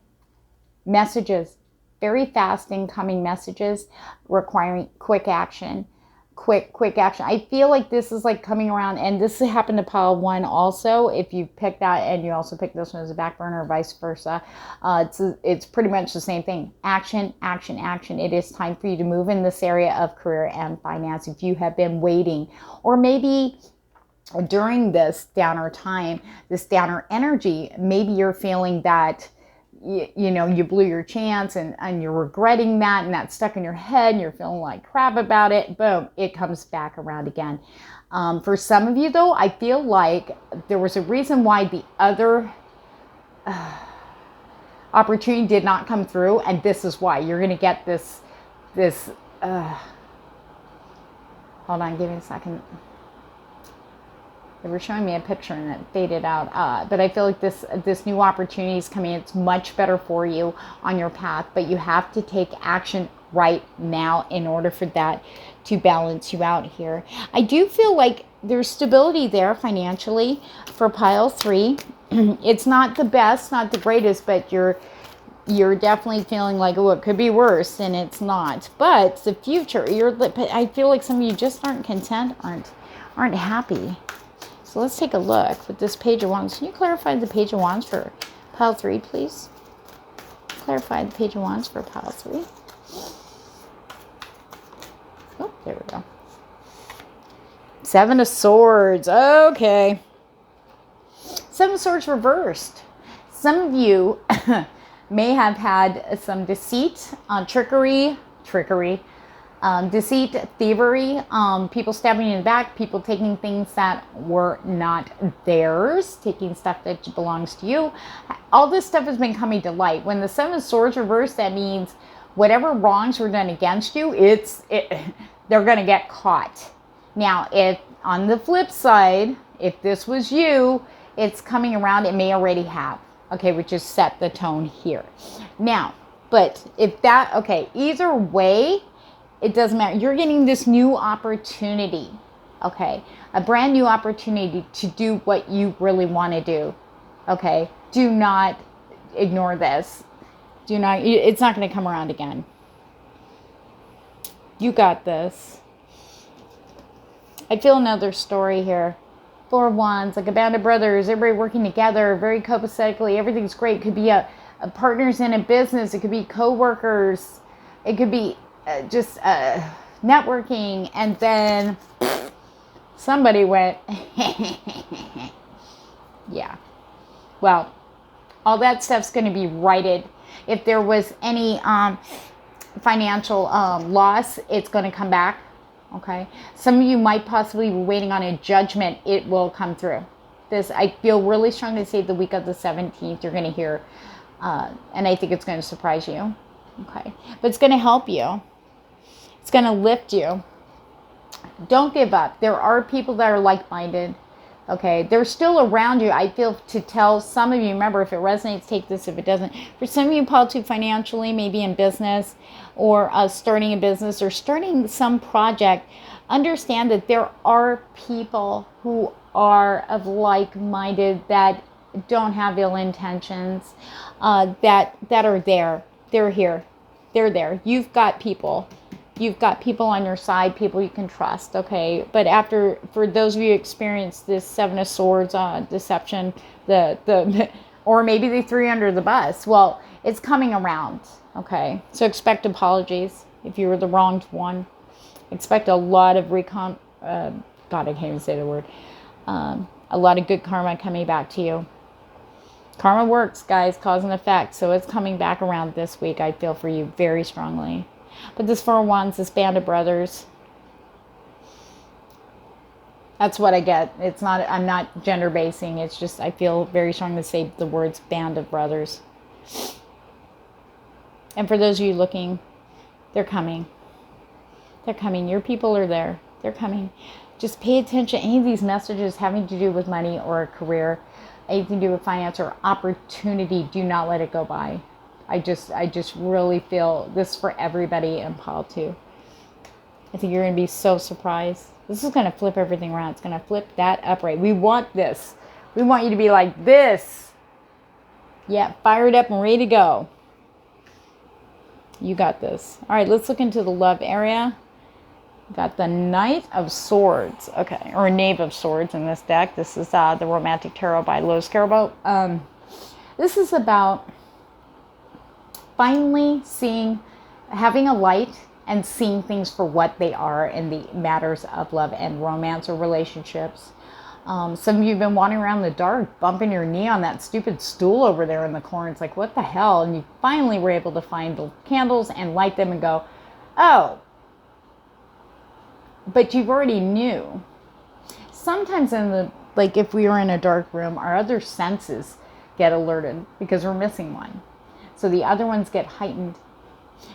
Messages, very fast incoming messages requiring quick action, quick action. I feel like this is like coming around, and this happened to pile 1 also. If you pick that and you also pick this one as a back burner or vice versa, it's pretty much the same thing. Action, action, action. It is time for you to move in this area of career and finance. If you have been waiting, or maybe during this downer time, this downer energy, maybe you're feeling that you know, you blew your chance and you're regretting that, and that's stuck in your head and you're feeling like crap about it. Boom, it comes back around again. For some of you though, I feel like there was a reason why the other opportunity did not come through, and this is why. You're going to get this hold on, give me a second. They were showing me a picture and it faded out. But I feel like this new opportunity is coming. It's much better for you on your path. But you have to take action right now in order for that to balance you out here. I do feel like there's stability there financially for pile 3. It's not the best, not the greatest, but you're definitely feeling like, oh, it could be worse, and it's not. But the future, I feel like some of you just aren't content, aren't happy. So let's take a look with this Page of Wands. Can you clarify the Page of Wands for pile 3, please? Clarify the Page of Wands for pile 3. Oh, there we go. 7 of Swords. Okay. 7 of Swords reversed. Some of you may have had some deceit, trickery, deceit, thievery, people stabbing you in the back, people taking things that were not theirs, taking stuff that belongs to you. All this stuff has been coming to light. When the 7 of Swords reversed, that means whatever wrongs were done against you, they're going to get caught. Now, if on the flip side, if this was you, it's coming around, it may already have. Okay, which is set the tone here. Now, but if that, okay, either way, it doesn't matter. You're getting this new opportunity, okay? A brand new opportunity to do what you really want to do, okay? Do not ignore this. It's not going to come around again. You got this. I feel another story here. 4 of Wands, like a band of brothers, everybody working together, very copacetically, everything's great. It could be a partners in a business. It could be co-workers. It could be just networking, and then somebody went, yeah. Well, all that stuff's going to be righted. If there was any financial loss, it's going to come back. Okay. Some of you might possibly be waiting on a judgment. It will come through. This, I feel really strongly to say the week of the 17th, you're going to hear, and I think it's going to surprise you. Okay. But it's going to help you. It's going to lift you. Don't give up. There are people that are like-minded. Okay. They're still around you. I feel to tell some of you, remember, if it resonates, take this. If it doesn't, for some of you, politics, financially, maybe in business, or starting a business, or starting some project, understand that there are people who are of like-minded, that don't have ill intentions, that are there. They're here. They're there. You've got people. You've got people on your side, people you can trust, okay? But for those of you who experience this 7 of Swords deception, or maybe they threw you under the bus, well, it's coming around, okay? So expect apologies if you were the wronged one. Expect a lot of God, I can't even say the word. A lot of good karma coming back to you. Karma works, guys, cause and effect. So it's coming back around this week, I feel, for you very strongly. But this 4 of Wands, this band of brothers, that's what I get. It's not, I'm not gender basing. It's just, I feel very strong to say the words band of brothers. And for those of you looking, they're coming. They're coming. Your people are there. They're coming. Just pay attention. Any of these messages having to do with money or a career, anything to do with finance or opportunity, do not let it go by. I just really feel this for everybody in pile 2. I think you're going to be so surprised. This is going to flip everything around. It's going to flip that upright. We want this. We want you to be like this. Yeah, fired up and ready to go. You got this. All right, let's look into the love area. Got the Knight of Swords, okay, or Knave of Swords in this deck. This is the Romantic Tarot by Lois Carabo. This is about finally having a light and seeing things for what they are in the matters of love and romance or relationships. Some of you have been wandering around in the dark, bumping your knee on that stupid stool over there in the corner. It's like, what the hell? And you finally were able to find the candles and light them and go, oh, but you've already knew. Sometimes if we were in a dark room, our other senses get alerted because we're missing one. So the other ones get heightened.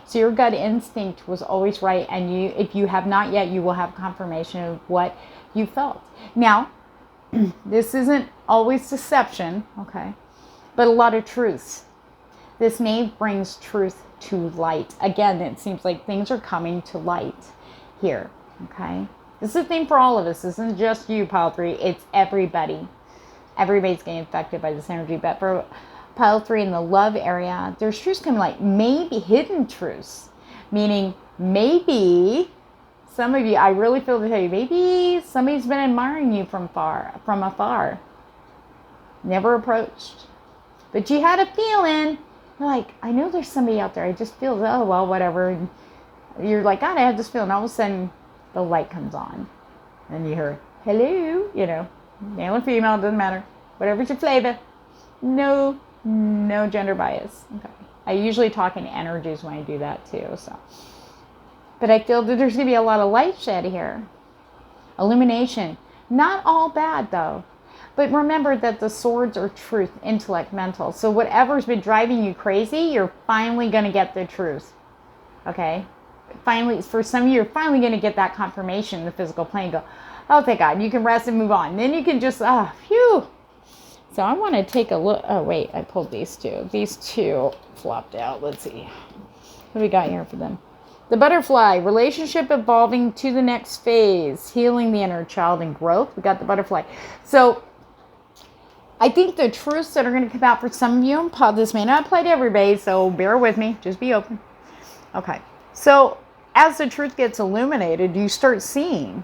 So your gut instinct was always right. And if you have not yet, you will have confirmation of what you felt. Now, this isn't always deception, okay, but a lot of truths. This Knave brings truth to light. Again, it seems like things are coming to light here, okay? This is a thing for all of us. This isn't just you, Pile 3. It's everybody. Everybody's getting affected by this energy. But for Pile 3 in the love area, there's truths coming, like maybe hidden truths, meaning maybe some of you, I really feel to tell you, maybe somebody's been admiring you from afar. Never approached. But you had a feeling, like, I know there's somebody out there. I just feel, oh, well, whatever. And you're like, God, I have this feeling. All of a sudden, the light comes on. And you hear, hello, male or female, doesn't matter. Whatever's your flavor. No gender bias. Okay. I usually talk in energies when I do that too, so. But I feel that there's going to be a lot of light shed here. Illumination. Not all bad, though. But remember that the swords are truth, intellect, mental. So whatever's been driving you crazy, you're finally going to get the truth. Okay? Finally, for some of you, you're finally going to get that confirmation in the physical plane. Go, oh, thank God. You can rest and move on. Then you can just, phew. So I want to take a look. Oh, wait. I pulled these two. These two flopped out. Let's see. What do we got here for them? The butterfly, relationship evolving to the next phase, healing the inner child and growth. We got the butterfly. So I think the truths that are going to come out for some of you, this may not apply to everybody, so bear with me. Just be open. Okay. So as the truth gets illuminated, you start seeing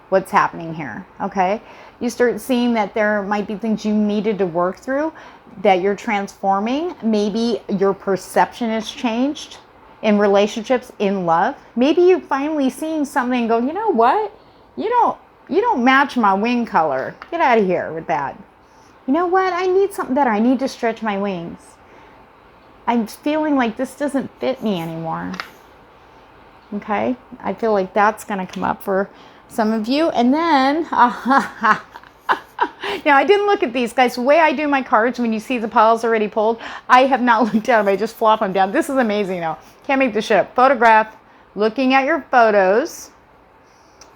what's happening here. Okay. You start seeing that there might be things you needed to work through, that you're transforming. Maybe your perception has changed in relationships, in love. Maybe you're finally seeing something and go, you know what? You don't match my wing color. Get out of here with that. You know what? I need something better. I need to stretch my wings. I'm feeling like this doesn't fit me anymore. Okay? I feel like that's going to come up for some of you. And then, now I didn't look at these, guys. The way I do my cards, when you see the piles already pulled, I have not looked at them. I just flop them down. This is amazing, though. Can't make this shit up. Photograph, looking at your photos.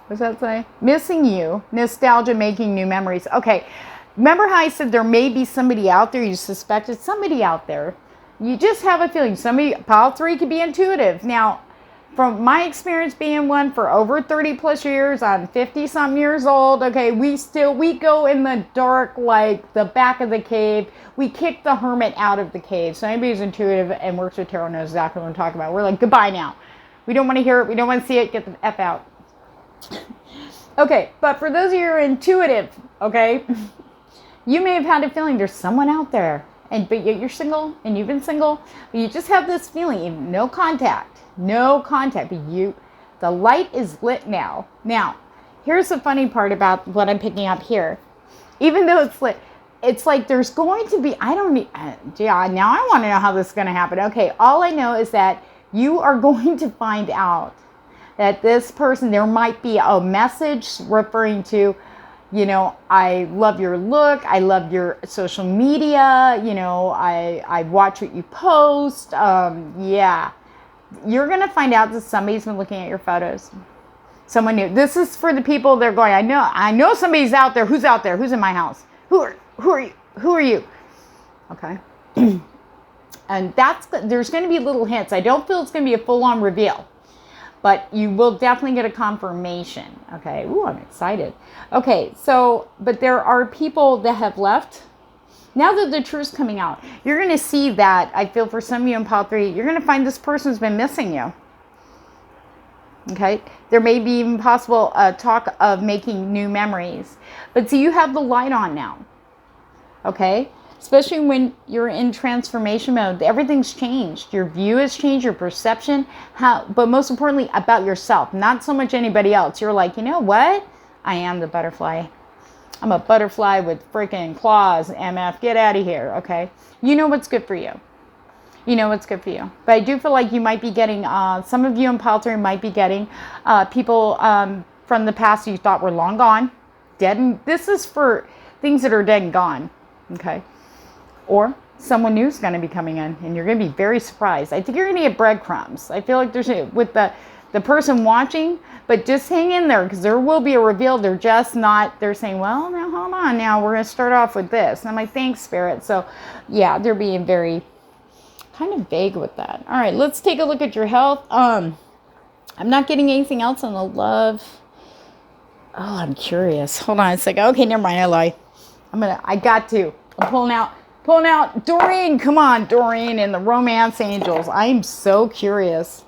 What does that say? Missing you, nostalgia, making new memories. Okay, remember how I said there may be somebody out there, you suspected somebody out there. You just have a feeling. Somebody, pile 3 could be intuitive. Now, from my experience being one for over 30 plus years, I'm 50 something years old. Okay, we go in the dark like the back of the cave. We kick the hermit out of the cave. So anybody who's intuitive and works with tarot knows exactly what I'm talking about. We're like, goodbye now. We don't want to hear it. We don't want to see it. Get the F out. Okay, but for those of you who are intuitive, okay, you may have had a feeling there's someone out there, but you're single and you've been single, but you just have this feeling, no contact, but the light is lit now. Now, here's the funny part about what I'm picking up here. Even though it's lit, it's like there's going to be, now I want to know how this is going to happen. Okay, all I know is that you are going to find out that this person, there might be a message referring to, I love your look. I love your social media. I watch what you post. Yeah. You're going to find out that somebody's been looking at your photos. Someone new. This is for the people that are going, I know somebody's out there. Who's out there? Who's in my house? Who are you? Okay. And there's going to be little hints. I don't feel it's going to be a full-on reveal. But you will definitely get a confirmation. Okay. Ooh, I'm excited. Okay. So, but there are people that have left. Now that the truth's coming out, you're going to see that, I feel for some of you in pile 3, you're going to find this person's been missing you. Okay, there may be even possible talk of making new memories. But see, you have the light on now. Okay, especially when you're in transformation mode, everything's changed. Your view has changed, your perception, but most importantly about yourself, not so much anybody else. You're like, you know what? I am the butterfly. I'm a butterfly with freaking claws, MF. Get out of here, okay? You know what's good for you. You know what's good for you. But I do feel like you might be getting, some of you in pile 3 might be getting people from the past you thought were long gone, dead. And this is for things that are dead and gone, okay? Or someone new is going to be coming in, and you're going to be very surprised. I think you're going to get breadcrumbs. I feel like there's, with the person watching, but just hang in there because there will be a reveal. They're just not, they're saying, well, now hold on. Now we're going to start off with this. And I'm like, thanks, Spirit. So, yeah, they're being very kind of vague with that. All right, let's take a look at your health. I'm not getting anything else on the love. Oh, I'm curious. Hold on a second. Okay, never mind. I lie. I got to. I'm pulling out Doreen. Come on, Doreen and the romance angels. I am so curious.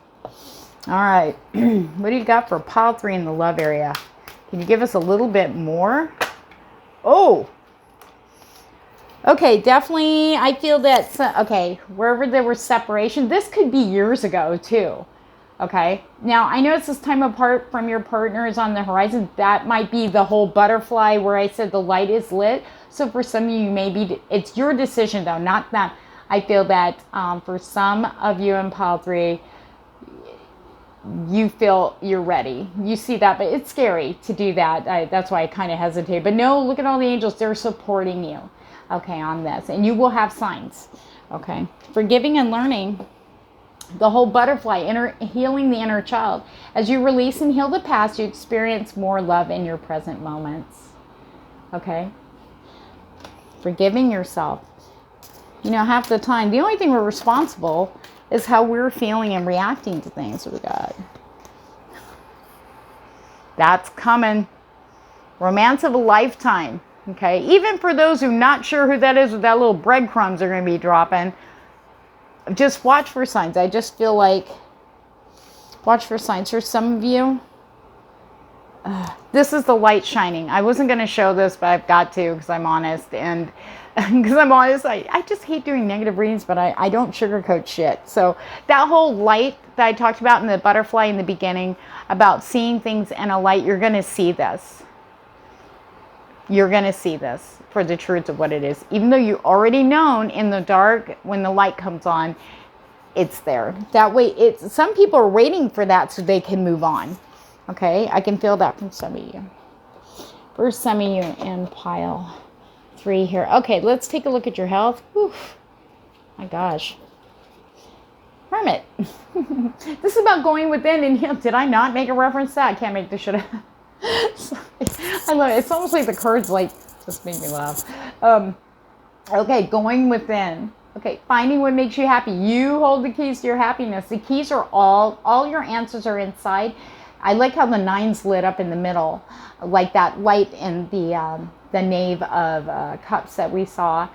All right. What do you got for pile 3 in the love area? Can you give us a little bit more? Oh, okay, definitely. I feel that, okay, wherever there was separation, this could be years ago too. Okay, now I know it's this time apart from your partner is on the horizon. That might be the whole butterfly where I said the light is lit. So for some of you, maybe it's your decision though, not them. I feel that for some of you in pile 3, you feel you're ready. You see that, but it's scary to do that. That's why I kind of hesitate. But no, look at all the angels. They're supporting you. Okay, on this. And you will have signs. Okay. Forgiving and learning. The whole butterfly, healing the inner child. As you release and heal the past, you experience more love in your present moments. Okay. Forgiving yourself. You know, half the time, the only thing we're responsible is how we're feeling and reacting to things. What we got? That's coming. Romance of a lifetime. Okay, even for those who are not sure who that is, with that little breadcrumbs are going to be dropping, just watch for signs. I just feel like, watch for signs. For some of you, this is the light shining. I wasn't going to show this, but I've got to because I'm honest. And because I'm honest, I just hate doing negative readings, but I don't sugarcoat shit. So that whole light that I talked about in the butterfly in the beginning, about seeing things in a light, you're going to see this. You're going to see this for the truth of what it is. Even though you already known in the dark, when the light comes on, it's there. That way, some people are waiting for that so they can move on. Okay, I can feel that from some of you. For some of you in pile 3 here. Okay, let's take a look at your health. Whew. My gosh. Hermit. This is about going within and heal. Did I not make a reference to that? I can't make this shit up. I love it. It's almost like the cards like just make me laugh. Okay, going within. Okay, finding what makes you happy. You hold the keys to your happiness. The keys are all your answers are inside. I like how the 9's lit up in the middle, like that light in the Knave of Cups that we saw.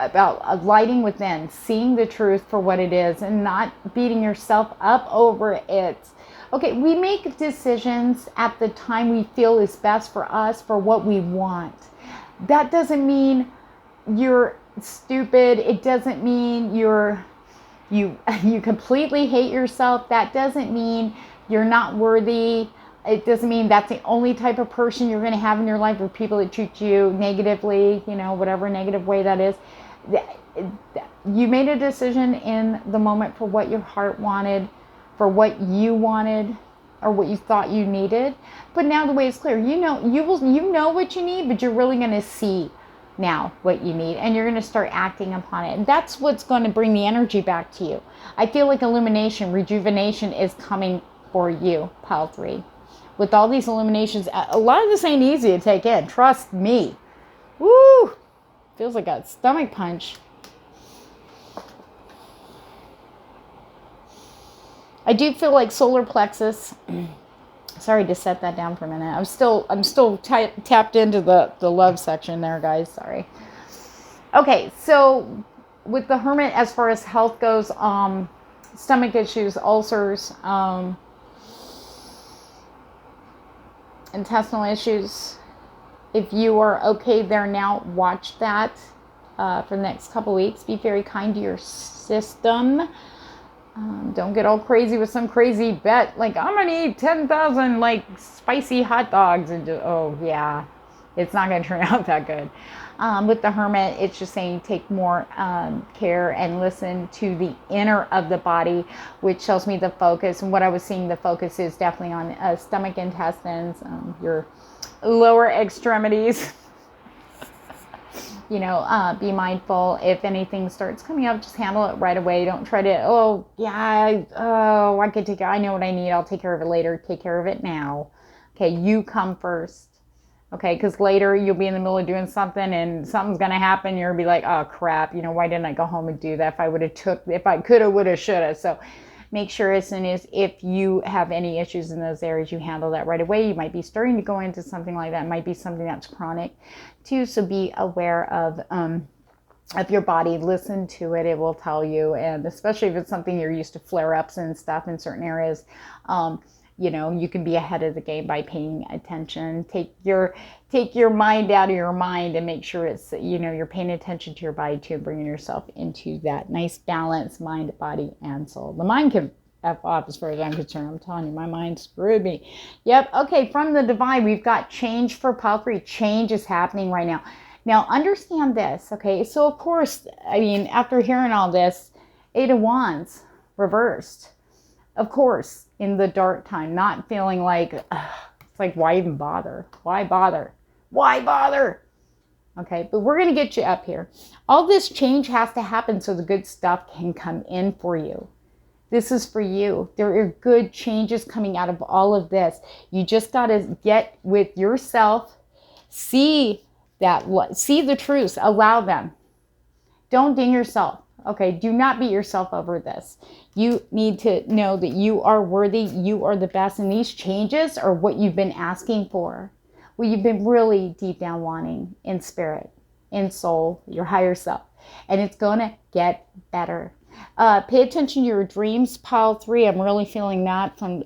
About lighting within, seeing the truth for what it is, and not beating yourself up over it. Okay, we make decisions at the time we feel is best for us, for what we want. That doesn't mean you're stupid. It doesn't mean you completely hate yourself. That doesn't mean you're not worthy. It doesn't mean that's the only type of person you're going to have in your life, or people that treat you negatively, you know, whatever negative way that is. You made a decision in the moment for what your heart wanted, for what you wanted, or what you thought you needed. But now the way is clear. You know what you need, but you're really going to see now what you need, and you're going to start acting upon it. And that's what's going to bring the energy back to you. I feel like illumination, rejuvenation is coming for you, pile 3. With all these illuminations, a lot of this ain't easy to take in. Trust me. Woo! Feels like a stomach punch. I do feel like solar plexus. Sorry to set that down for a minute. I'm still tapped into the love section there, guys. Sorry. Okay, so with the Hermit, as far as health goes, stomach issues, ulcers, intestinal issues. If you are okay there now, watch that for the next couple weeks. Be very kind to your system. Don't get all crazy with some crazy bet like I'm gonna eat 10,000 like spicy hot dogs and just, oh yeah, it's not gonna turn out that good. With the Hermit, it's just saying take more care and listen to the inner of the body, which tells me the focus. And what I was seeing, the focus is definitely on stomach, intestines, your lower extremities. You know, be mindful. If anything starts coming up, just handle it right away. Don't try to, oh, yeah, I could take care. I know what I need. I'll take care of it later. Take care of it now. Okay, you come first. Okay, because later you'll be in the middle of doing something and something's going to happen. You'll be like, oh, crap. You know, why didn't I go home and do that? If I could have, would have, should have. So make sure as soon as if you have any issues in those areas, you handle that right away. You might be starting to go into something like that. It might be something that's chronic too. So be aware of your body. Listen to it. It will tell you. And especially if it's something you're used to, flare-ups and stuff in certain areas, you know, you can be ahead of the game by paying attention. Take your mind out of your mind and make sure it's, you know, you're paying attention to your body too, bringing yourself into that nice balance, mind, body, and soul. The mind can F off as far as I'm concerned. I'm telling you, my mind screwed me. Yep. Okay. From the divine, we've got change for pile 3. Change is happening right now. Now, understand this. Okay. So, of course, I mean, after hearing all this, 8 of Wands reversed. Of course, in the dark time, not feeling like, it's like, why even bother? Why bother? Why bother? Okay, but we're going to get you up here. All this change has to happen so the good stuff can come in for you. This is for you. There are good changes coming out of all of this. You just got to get with yourself, see the truths, allow them. Don't ding yourself. Okay, do not beat yourself over this. You need to know that you are worthy, you are the best, and these changes are what you've been asking for, what you've been really deep down wanting in spirit, in soul, your higher self, and it's going to get better. Pay attention to your dreams, pile 3. I'm really feeling that from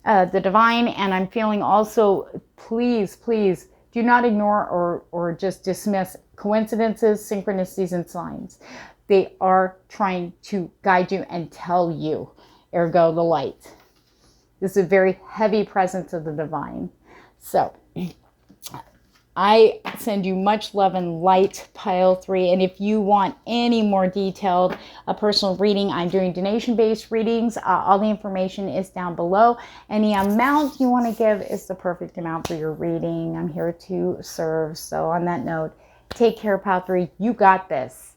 the divine, and I'm feeling also, please do not ignore or just dismiss coincidences, synchronicities, and signs. They are trying to guide you and tell you, ergo the light. This is a very heavy presence of the divine. So I send you much love and light, pile 3. And if you want any more detailed personal reading, I'm doing donation-based readings. All the information is down below. Any amount you want to give is the perfect amount for your reading. I'm here to serve. So on that note, take care, pile 3. You got this.